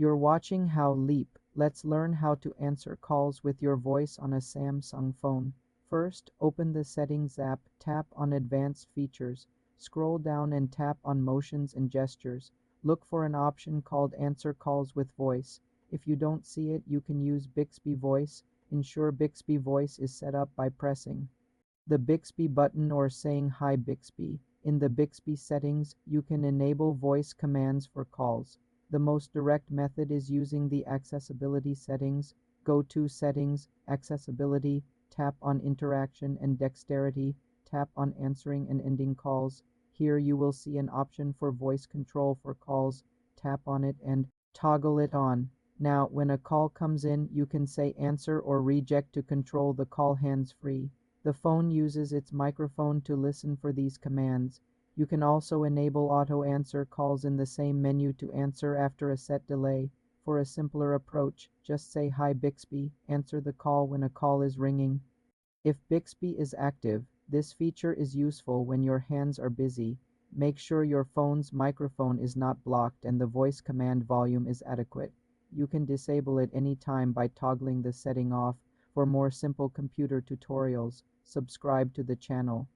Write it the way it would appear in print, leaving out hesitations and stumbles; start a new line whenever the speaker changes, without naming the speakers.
You're watching How Leap. Let's learn how to answer calls with your voice on a Samsung phone. First, open the Settings app, tap on Advanced Features, scroll down and tap on Motions and Gestures. Look for an option called Answer Calls with Voice. If you don't see it, you can use Bixby Voice. Ensure Bixby Voice is set up by pressing the Bixby button or saying Hi Bixby. In the Bixby settings, you can enable voice commands for calls. The most direct method is using the accessibility settings. Go to Settings, Accessibility, tap on Interaction and Dexterity, tap on Answering and Ending Calls. Here you will see an option for voice control for calls. Tap on it and toggle it on. Now, when a call comes in, you can say answer or reject to control the call hands-free. The phone uses its microphone to listen for these commands. You can also enable auto-answer calls in the same menu to answer after a set delay. For a simpler approach, just say Hi Bixby, answer the call when a call is ringing. If Bixby is active, this feature is useful when your hands are busy. Make sure your phone's microphone is not blocked and the voice command volume is adequate. You can disable it anytime by toggling the setting off. For more simple computer tutorials, subscribe to the channel.